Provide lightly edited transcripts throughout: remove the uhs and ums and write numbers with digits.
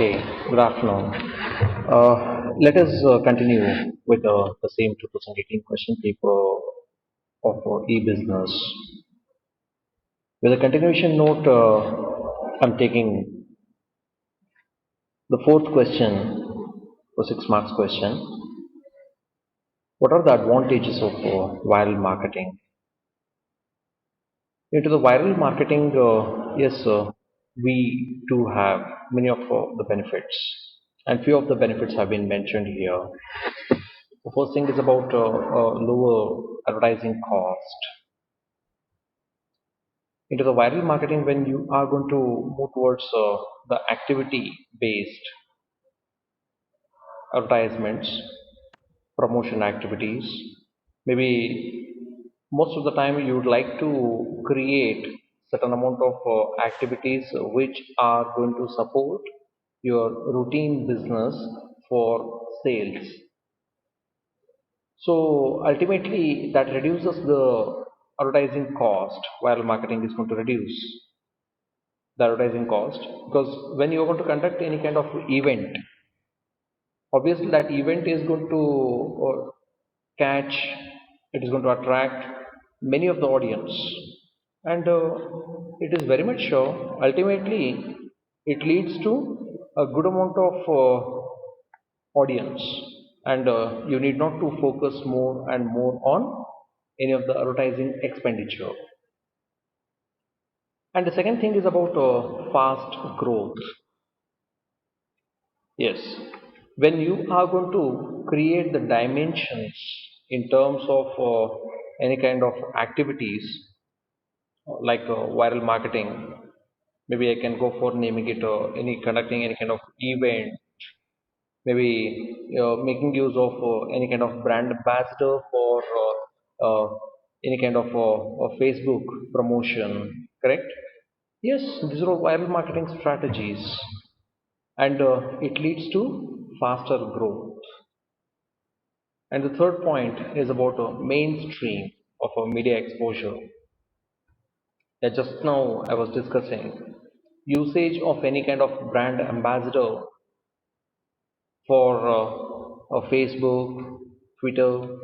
Okay, good afternoon. Let us continue with the same 2018 question paper of e-business. With a continuation note, I'm taking the fourth question, the 6 marks question. What are the advantages of viral marketing? Into the viral marketing, yes, we do have many of the benefits, and few of the benefits have been mentioned here. The first thing is about lower advertising cost. Into the viral marketing, when you are going to move towards the activity based advertisements, promotion activities, maybe most of the time you would like to create certain amount of activities which are going to support your routine business for sales. So ultimately, that reduces the advertising cost. While marketing is going to reduce the advertising cost, because when you're going to conduct any kind of event, obviously that event is going to catch, it is going to attract many of the audience, and it is very much sure. Ultimately, it leads to a good amount of audience, and you need not to focus more and more on any of the advertising expenditure. And the second thing is about fast growth. Yes, when you are going to create the dimensions in terms of any kind of activities like viral marketing, maybe I can go for naming it any conducting any kind of event, maybe making use of any kind of brand ambassador for any kind of Facebook promotion, correct? Yes, these are all viral marketing strategies, and it leads to faster growth. And the third point is about mainstream of media exposure. Yeah, just now I was discussing usage of any kind of brand ambassador for Facebook, Twitter,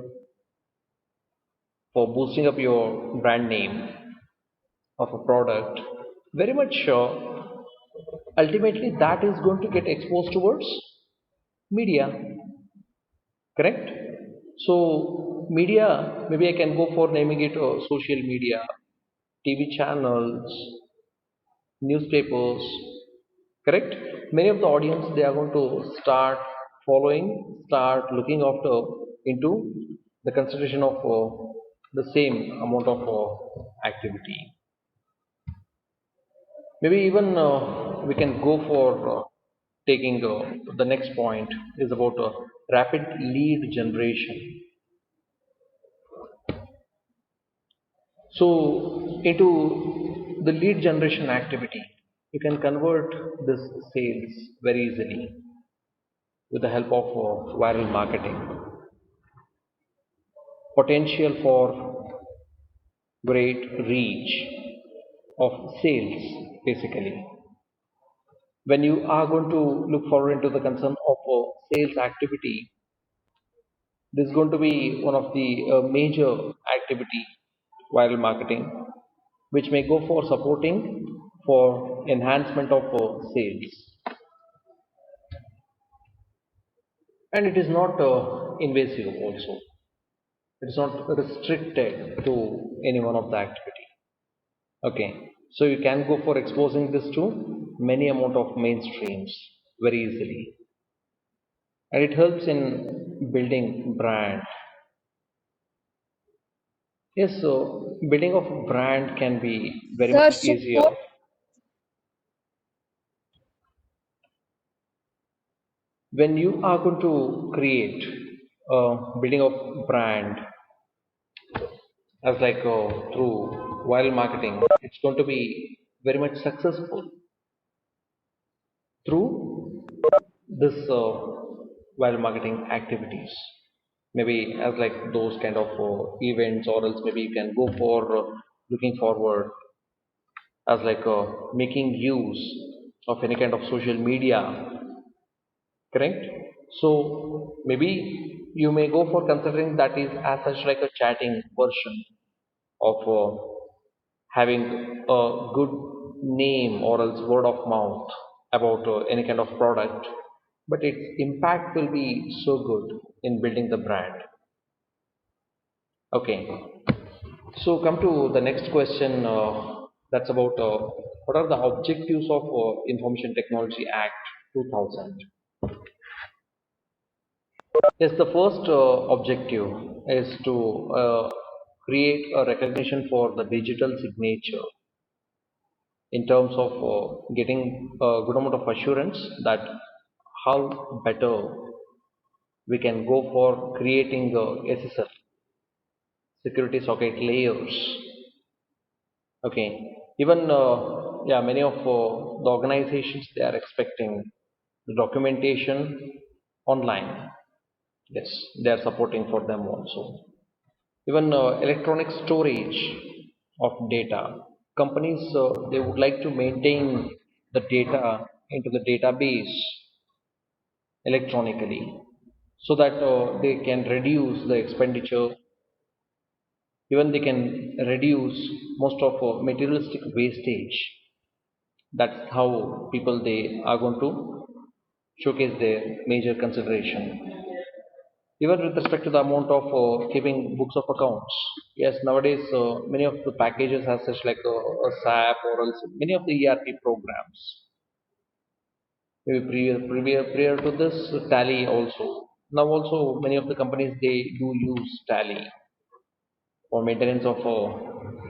for boosting up your brand name of a product. Very much sure, ultimately that is going to get exposed towards media, correct? So media, maybe I can go for naming it social media, TV channels, newspapers, correct? Many of the audience they are going to start following, start looking after into the consideration of the same amount of activity. Maybe even we can go for taking the next point is about rapid lead generation. So into the lead generation activity, you can convert this sales very easily with the help of viral marketing. Potential for great reach of sales, basically. When you are going to look forward into the concern of sales activity, this is going to be one of the major activity viral marketing, which may go for supporting for enhancement of sales, and it is not invasive also. It is not restricted to any one of the activity. Okay, so you can go for exposing this to many amount of mainstreams very easily, and it helps in building brand. Yes, so building of brand can be very Sir, much should easier when you are going to create building of brand as like through viral marketing. It's going to be very much successful through this viral marketing activities. Maybe as like those kind of events, or else maybe you can go for looking forward as like making use of any kind of social media correct? So maybe you may go for considering that is as such like a chatting version of having a good name or else word of mouth about any kind of product, but its impact will be so good in building the brand. Okay, so come to the next question. That's about what are the objectives of Information Technology Act 2000? Yes, the first objective is to create a recognition for the digital signature in terms of getting a good amount of assurance that how better we can go for creating SSL security socket layers. Okay, even yeah, many of the organizations they are expecting the documentation online. Yes, they are supporting for them also. Even electronic storage of data. Companies they would like to maintain the data into the database electronically so that they can reduce the expenditure, even they can reduce most of materialistic wastage. That's how people they are going to showcase their major consideration. Even with respect to the amount of keeping books of accounts, yes, nowadays many of the packages have such like a SAP or else many of the ERP programs. Maybe prior to this, Tally also. Now also many of the companies they do use Tally for maintenance of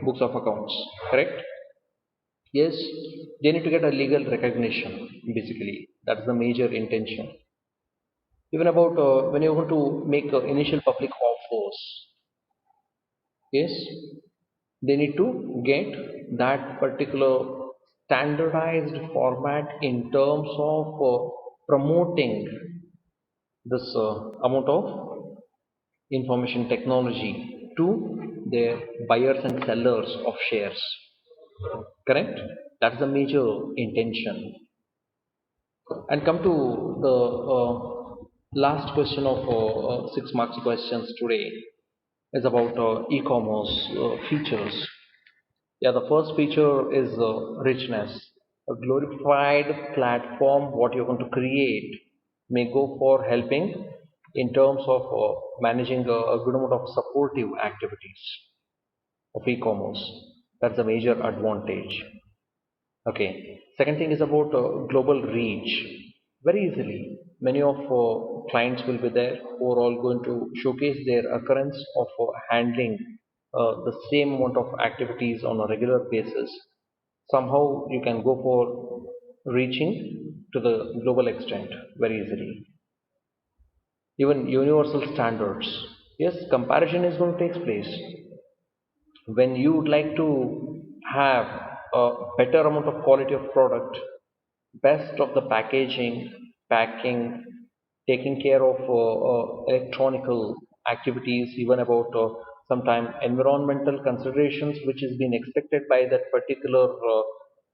books of accounts. Correct? Yes, they need to get a legal recognition. Basically, that's the major intention. Even about when you want to make initial public offers, yes, they need to get that particular standardized format in terms of promoting this amount of information technology to their buyers and sellers of shares. Correct? That's the major intention. And come to the last question of 6 marks questions today is about e-commerce features. Yeah, the first feature is richness. A glorified platform, what you're going to create, may go for helping in terms of managing a good amount of supportive activities of e-commerce. That's a major advantage. Okay. Second thing is about global reach. Very easily, many of clients will be there who are all going to showcase their occurrence of handling the same amount of activities on a regular basis. Somehow you can go for reaching to the global extent very easily. Even universal standards. Yes, comparison is going to take place when you would like to have a better amount of quality of product, best of the packaging, packing, taking care of electronical activities, even about sometime environmental considerations which is being expected by that particular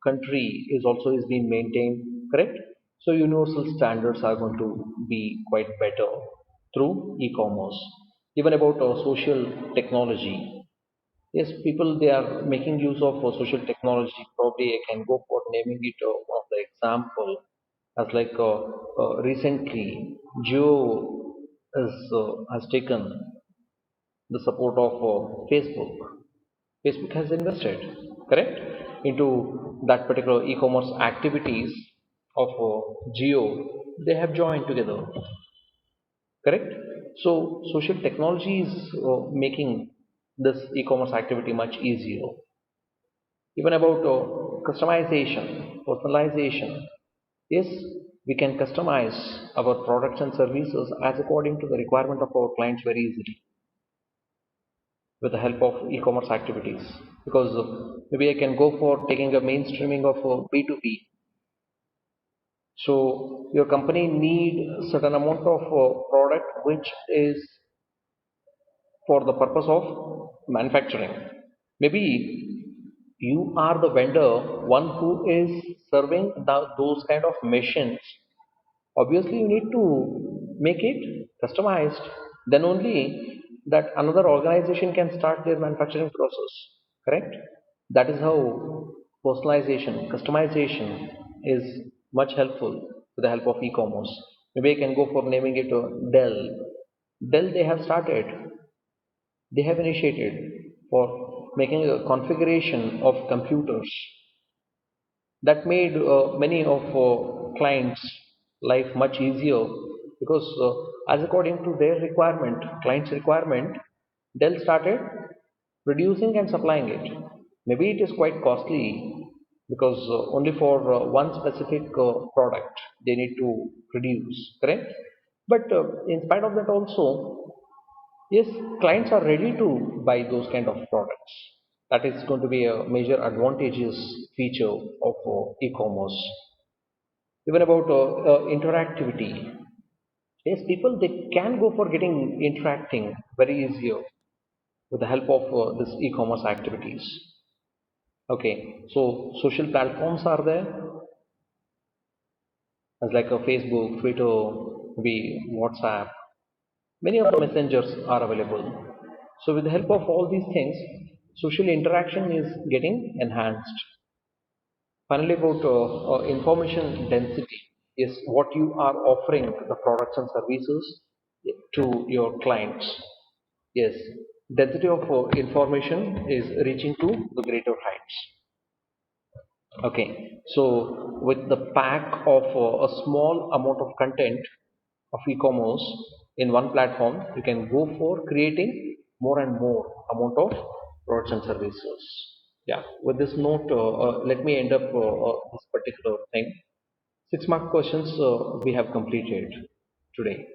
country is also is being maintained, correct? So universal standards are going to be quite better through e-commerce. Even about social technology. Yes, people they are making use of social technology. Probably I can go for naming it one of the example as like recently Geo has taken the support of Facebook. Facebook has invested, correct, into that particular e-commerce activities of Geo. They have joined together, correct. So social technology is making this e-commerce activity much easier. Even about customization, personalization. Yes, we can customize our products and services as according to the requirement of our clients very easily with the help of e-commerce activities. Because maybe I can go for taking a mainstreaming of B2B. So your company need certain amount of product which is for the purpose of manufacturing. Maybe you are the vendor, one who is serving those kind of machines Obviously you need to make it customized, then only that another organization can start their manufacturing process, correct? That is how personalization, customization is much helpful with the help of e-commerce. Maybe I can go for naming it Dell. They have started, they have initiated for making a configuration of computers that made many of clients life much easier, because as according to their requirement, clients requirement, Dell started producing and supplying it. Maybe it is quite costly, because only for one specific product they need to produce, correct? But in spite of that also, yes, clients are ready to buy those kind of products. That is going to be a major advantageous feature of e-commerce. Even about interactivity. Yes, people they can go for getting interacting very easier with the help of this e-commerce activities. Okay, so social platforms are there, as like a Facebook, Twitter, maybe WhatsApp. Many of the messengers are available. So with the help of all these things, social interaction is getting enhanced. Finally, about information density is what you are offering the products and services to your clients. Yes, density of information is reaching to the greater heights. Okay, so with the pack of a small amount of content of e-commerce in one platform, you can go for creating more and more amount of products and services. Yeah, with this note, let me end up this particular thing. 6 mark questions we have completed today.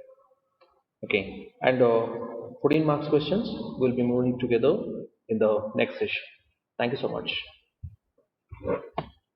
Okay, and 14 marks questions will be moving together in the next session. Thank you so much.